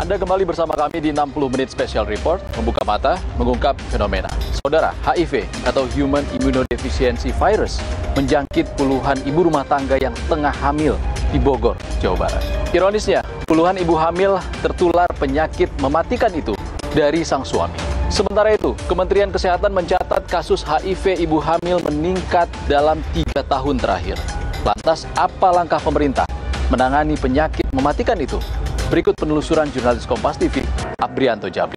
Anda kembali bersama kami di 60 Menit Special Report, membuka mata, mengungkap fenomena. Saudara, HIV atau Human Immunodeficiency Virus menjangkit puluhan ibu rumah tangga yang tengah hamil di Bogor, Jawa Barat. Ironisnya, puluhan ibu hamil tertular penyakit mematikan itu dari sang suami. Sementara itu, Kementerian Kesehatan mencatat kasus HIV ibu hamil meningkat dalam 3 tahun terakhir. Lantas, apa langkah pemerintah menangani penyakit mematikan itu? Berikut penelusuran jurnalis Kompas TV, Abrianto Jabri.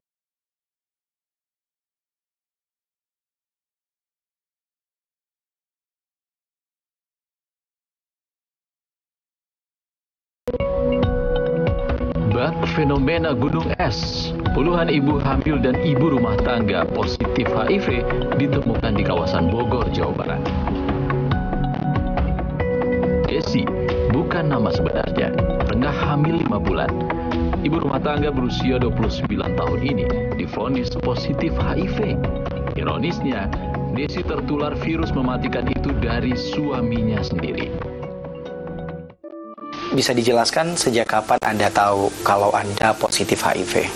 Bak fenomena gunung es, puluhan ibu hamil dan ibu rumah tangga positif HIV ditemukan di kawasan Bogor, Jawa Barat. Desi bukan nama sebenarnya, tengah hamil 5 bulan. Ibu rumah tangga berusia 29 tahun ini divonis positif HIV. Ironisnya, Desi tertular virus mematikan itu dari suaminya sendiri. Bisa dijelaskan sejak kapan Anda tahu kalau Anda positif HIV?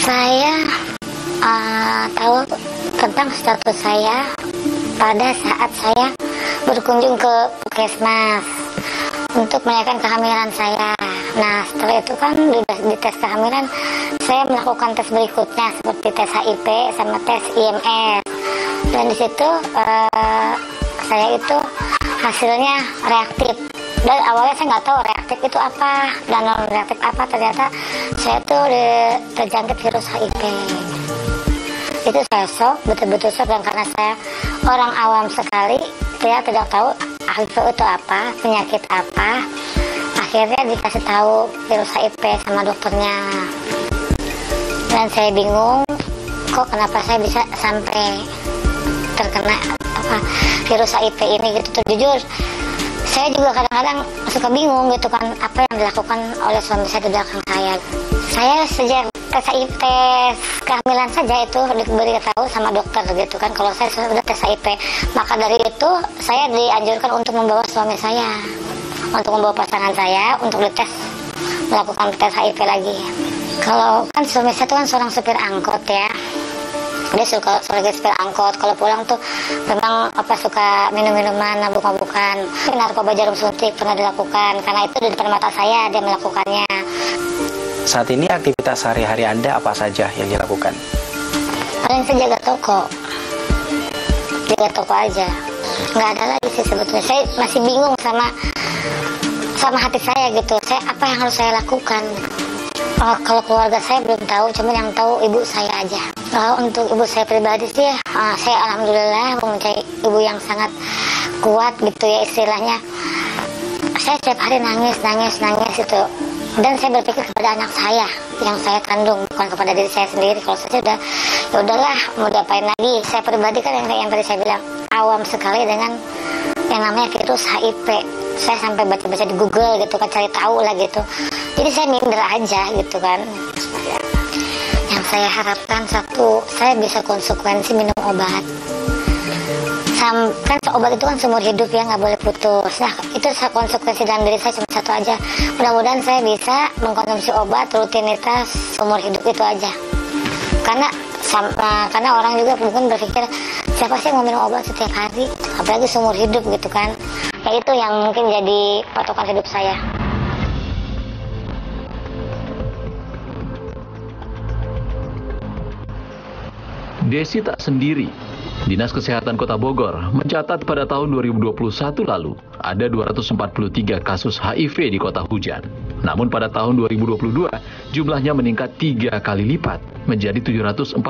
Saya tahu tentang status saya pada saat saya berkunjung ke puskesmas untuk menanyakan kehamilan saya. Nah, setelah itu kan di tes kehamilan saya melakukan tes berikutnya seperti tes HIV sama tes IMR. Dan di situ saya itu hasilnya reaktif. Dan awalnya saya nggak tahu reaktif itu apa dan non reaktif apa. Ternyata saya tuh terjangkit virus HIV. Itu saya shock, betul-betul shock, dan karena saya orang awam sekali, saya tidak tahu HIV itu apa, penyakit apa. Akhirnya dikasih tahu virus HIV sama dokternya. Dan saya bingung, kok kenapa saya bisa sampai terkena virus HIV ini gitu. Jujur, saya juga kadang-kadang suka bingung gitu kan, apa yang dilakukan oleh suami saya di belakang saya. Saya sejak tes HIV, kehamilan saja itu diberitahu sama dokter gitu kan, kalau saya sudah tes HIV. Maka dari itu saya dianjurkan untuk membawa suami saya, untuk membawa pasangan saya untuk dites, melakukan tes HIV lagi. Kalau kan suami saya itu kan seorang supir angkot ya, dia suka sebagai supir angkot. Kalau pulang tuh memang suka minum-minuman, mabuk-mabukan. Narkoba jarum suntik pernah dilakukan, karena itu di depan mata saya dia melakukannya. Saat ini aktivitas sehari-hari Anda apa saja yang dilakukan? Paling saya jaga toko aja, nggak ada lagi sih sebetulnya. Saya masih bingung sama hati saya gitu. Apa yang harus saya lakukan? Kalau keluarga saya belum tahu, cuma yang tahu ibu saya aja. Untuk ibu saya pribadi sih, saya alhamdulillah mempunyai ibu yang sangat kuat gitu ya istilahnya. Saya setiap hari nangis itu. Dan saya berpikir kepada anak saya yang saya kandung, bukan kepada diri saya sendiri. Kalau saya sudah, ya udahlah, mau diapain lagi. Saya pribadi kan yang tadi saya bilang, awam sekali dengan yang namanya virus HIV. Saya sampai baca-baca di Google gitu kan, cari tahu lah gitu. Jadi saya minder aja gitu kan. Yang saya harapkan satu, saya bisa konsekuensi minum obat. Kan obat itu kan seumur hidup ya, nggak boleh putus. Nah, itu konsekuensi dalam diri saya cuma satu aja. Mudah-mudahan saya bisa mengkonsumsi obat rutinitas seumur hidup itu aja. Karena orang juga mungkin berpikir, siapa sih yang mau minum obat setiap hari, apalagi seumur hidup gitu kan. Ya itu yang mungkin jadi patokan hidup saya. Desi tak sendiri. Dinas Kesehatan Kota Bogor mencatat pada tahun 2021 lalu ada 243 kasus HIV di Kota Hujan. Namun pada tahun 2022 jumlahnya meningkat 3 kali lipat menjadi 747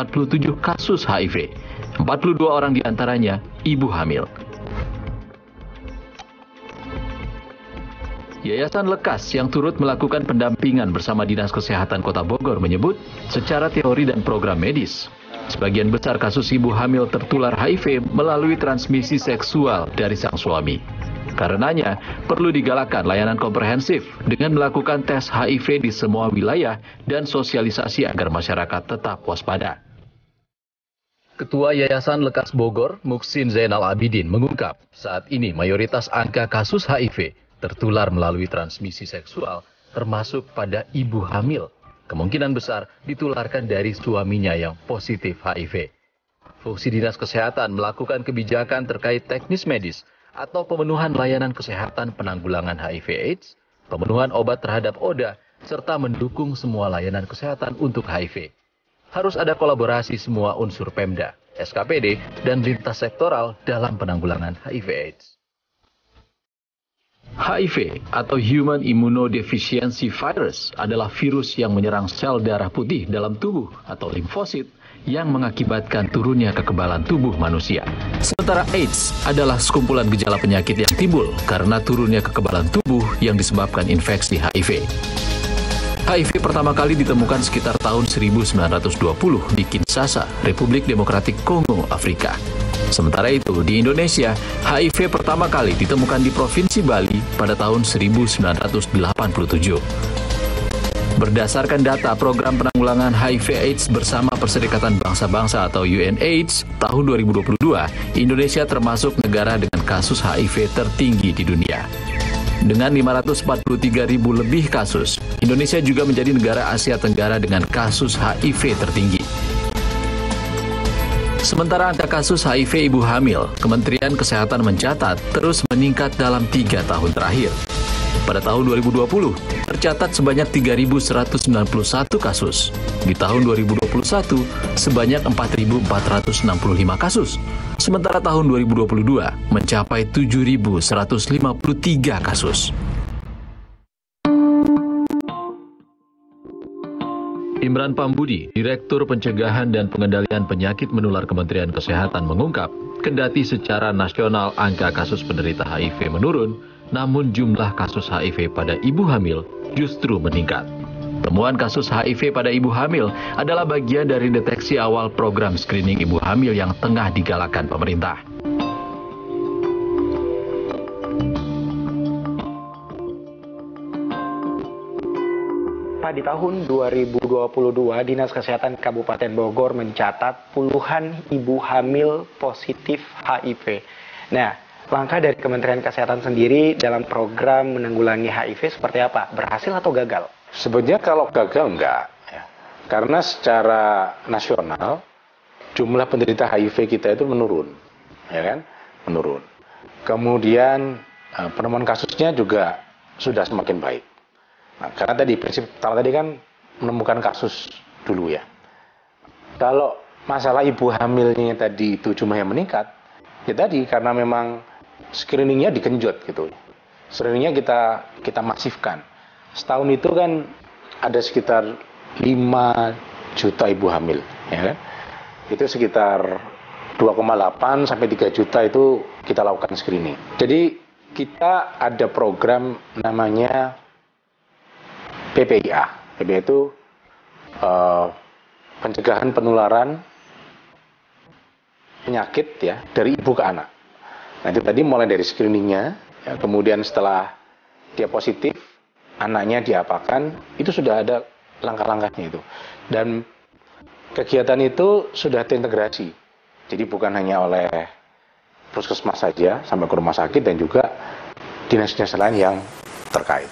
kasus HIV. 42 orang diantaranya ibu hamil. Yayasan Lekas yang turut melakukan pendampingan bersama Dinas Kesehatan Kota Bogor menyebut secara teori dan program medis, sebagian besar kasus ibu hamil tertular HIV melalui transmisi seksual dari sang suami. Karenanya, perlu digalakkan layanan komprehensif dengan melakukan tes HIV di semua wilayah dan sosialisasi agar masyarakat tetap waspada. Ketua Yayasan Lekas Bogor, Muksin Zainal Abidin, mengungkap saat ini mayoritas angka kasus HIV tertular melalui transmisi seksual termasuk pada ibu hamil, kemungkinan besar ditularkan dari suaminya yang positif HIV. Fungsi Dinas Kesehatan melakukan kebijakan terkait teknis medis atau pemenuhan layanan kesehatan penanggulangan HIV/AIDS, pemenuhan obat terhadap ODA, serta mendukung semua layanan kesehatan untuk HIV. Harus ada kolaborasi semua unsur Pemda, SKPD, dan lintas sektoral dalam penanggulangan HIV/AIDS. HIV atau Human Immunodeficiency Virus adalah virus yang menyerang sel darah putih dalam tubuh atau limfosit yang mengakibatkan turunnya kekebalan tubuh manusia. Sementara AIDS adalah sekumpulan gejala penyakit yang timbul karena turunnya kekebalan tubuh yang disebabkan infeksi HIV. HIV pertama kali ditemukan sekitar tahun 1920 di Kinshasa, Republik Demokratik Kongo, Afrika. Sementara itu, di Indonesia, HIV pertama kali ditemukan di Provinsi Bali pada tahun 1987. Berdasarkan data Program Penanggulangan HIV/AIDS bersama Perserikatan Bangsa-Bangsa atau UNAIDS, tahun 2022, Indonesia termasuk negara dengan kasus HIV tertinggi di dunia. Dengan 543.000 lebih kasus, Indonesia juga menjadi negara Asia Tenggara dengan kasus HIV tertinggi. Sementara angka kasus HIV ibu hamil, Kementerian Kesehatan mencatat terus meningkat dalam 3 tahun terakhir. Pada tahun 2020, tercatat sebanyak 3.191 kasus. Di tahun 2021, sebanyak 4.465 kasus. Sementara tahun 2022 mencapai 7.153 kasus. Imran Pambudi, Direktur Pencegahan dan Pengendalian Penyakit Menular Kementerian Kesehatan mengungkap, kendati secara nasional angka kasus penderita HIV menurun, namun jumlah kasus HIV pada ibu hamil justru meningkat. Temuan kasus HIV pada ibu hamil adalah bagian dari deteksi awal program screening ibu hamil yang tengah digalakkan pemerintah. Di tahun 2022, Dinas Kesehatan Kabupaten Bogor mencatat puluhan ibu hamil positif HIV. Nah, langkah dari Kementerian Kesehatan sendiri dalam program menanggulangi HIV seperti apa? Berhasil atau gagal? Sebenarnya kalau gagal enggak, ya. Karena secara nasional jumlah penderita HIV kita itu menurun, ya kan? Menurun. Kemudian penemuan kasusnya juga sudah semakin baik. Nah, karena tadi prinsip pertama tadi kan menemukan kasus dulu ya. Kalau masalah ibu hamilnya tadi itu jumlahnya meningkat, ya tadi karena memang screeningnya digenjot gitu. Screeningnya kita masifkan. Setahun itu kan ada sekitar 5 juta ibu hamil, ya kan? Itu sekitar 2,8 sampai 3 juta itu kita lakukan screening. Jadi kita ada program namanya PPIA. PPIA itu pencegahan penularan penyakit ya dari ibu ke anak. Nah itu tadi mulai dari screeningnya, ya, kemudian setelah dia positif, anaknya diapakan, itu sudah ada langkah-langkahnya itu. Dan kegiatan itu sudah terintegrasi. Jadi bukan hanya oleh puskesmas saja, sampai ke rumah sakit dan juga dinas-dinas lain yang terkait.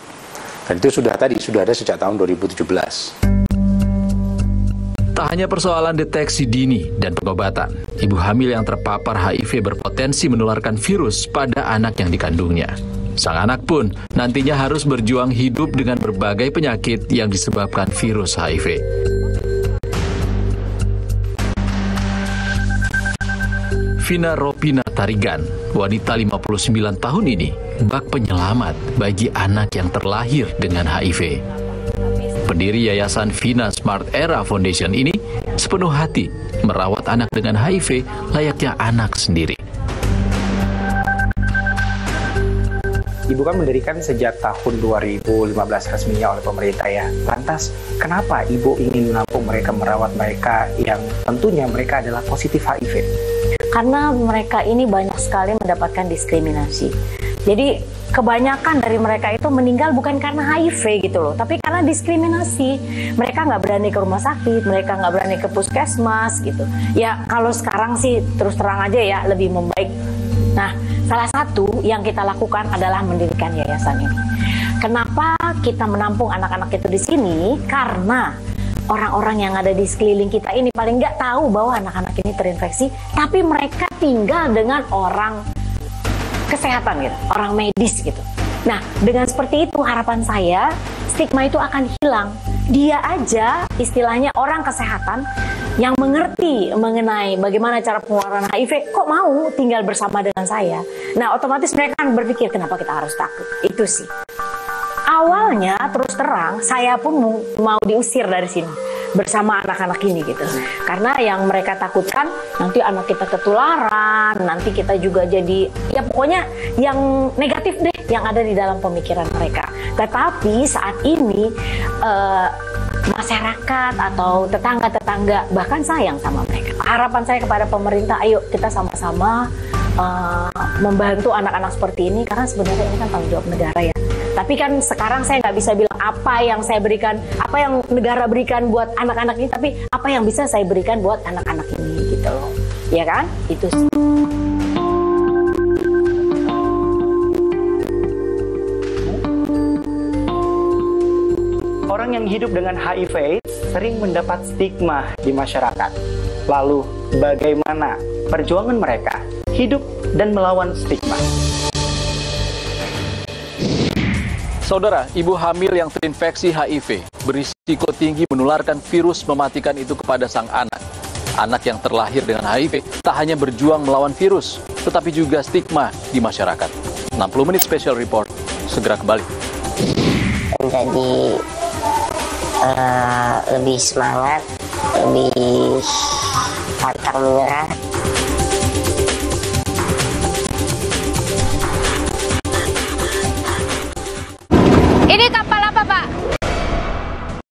Dan itu sudah ada sejak tahun 2017. Tak hanya persoalan deteksi dini dan pengobatan, ibu hamil yang terpapar HIV berpotensi menularkan virus pada anak yang dikandungnya. Sang anak pun nantinya harus berjuang hidup dengan berbagai penyakit yang disebabkan virus HIV. Vina Ropina Tarigan, wanita 59 tahun ini, bak penyelamat bagi anak yang terlahir dengan HIV. Pendiri Yayasan Vina Smart Era Foundation ini sepenuh hati merawat anak dengan HIV layaknya anak sendiri. Ibu kan mendirikan sejak tahun 2015 resminya oleh pemerintah ya. Lantas, kenapa Ibu ingin menampung mereka, merawat mereka yang tentunya mereka adalah positif HIV? Karena mereka ini banyak sekali mendapatkan diskriminasi. Jadi kebanyakan dari mereka itu meninggal bukan karena HIV gitu loh, tapi karena diskriminasi. Mereka nggak berani ke rumah sakit, mereka nggak berani ke puskesmas gitu. Ya kalau sekarang sih terus terang aja ya lebih membaik. Nah, salah satu yang kita lakukan adalah mendirikan yayasan ini. Kenapa kita menampung anak-anak itu di sini? Karena orang-orang yang ada di sekeliling kita ini paling nggak tahu bahwa anak-anak ini terinfeksi, tapi mereka tinggal dengan orang kesehatan gitu, orang medis gitu. Nah, dengan seperti itu harapan saya stigma itu akan hilang. Dia aja istilahnya orang kesehatan yang mengerti mengenai bagaimana cara penularan HIV, kok mau tinggal bersama dengan saya? Nah, otomatis mereka akan berpikir, kenapa kita harus takut? Itu sih. Awalnya terus terang saya pun mau diusir dari sini bersama anak-anak ini gitu. Karena yang mereka takutkan nanti anak kita ketularan, nanti kita juga jadi, ya pokoknya yang negatif deh yang ada di dalam pemikiran mereka. Tetapi saat ini masyarakat atau tetangga-tetangga bahkan sayang sama mereka. Harapan saya kepada pemerintah, ayo kita sama-sama membantu anak-anak seperti ini, karena sebenarnya ini kan tanggung jawab negara ya. Tapi kan sekarang saya nggak bisa bilang apa yang saya berikan, apa yang negara berikan buat anak-anak ini, tapi apa yang bisa saya berikan buat anak-anak ini gitu loh. Ya kan? Itu sih. Orang yang hidup dengan HIV/AIDS sering mendapat stigma di masyarakat. Lalu, bagaimana perjuangan mereka hidup dan melawan stigma? Saudara, ibu hamil yang terinfeksi HIV berisiko tinggi menularkan virus mematikan itu kepada sang anak. Anak yang terlahir dengan HIV tak hanya berjuang melawan virus, tetapi juga stigma di masyarakat. 60 menit special report, segera kembali. Jadi lebih semangat, lebih pantang menyerah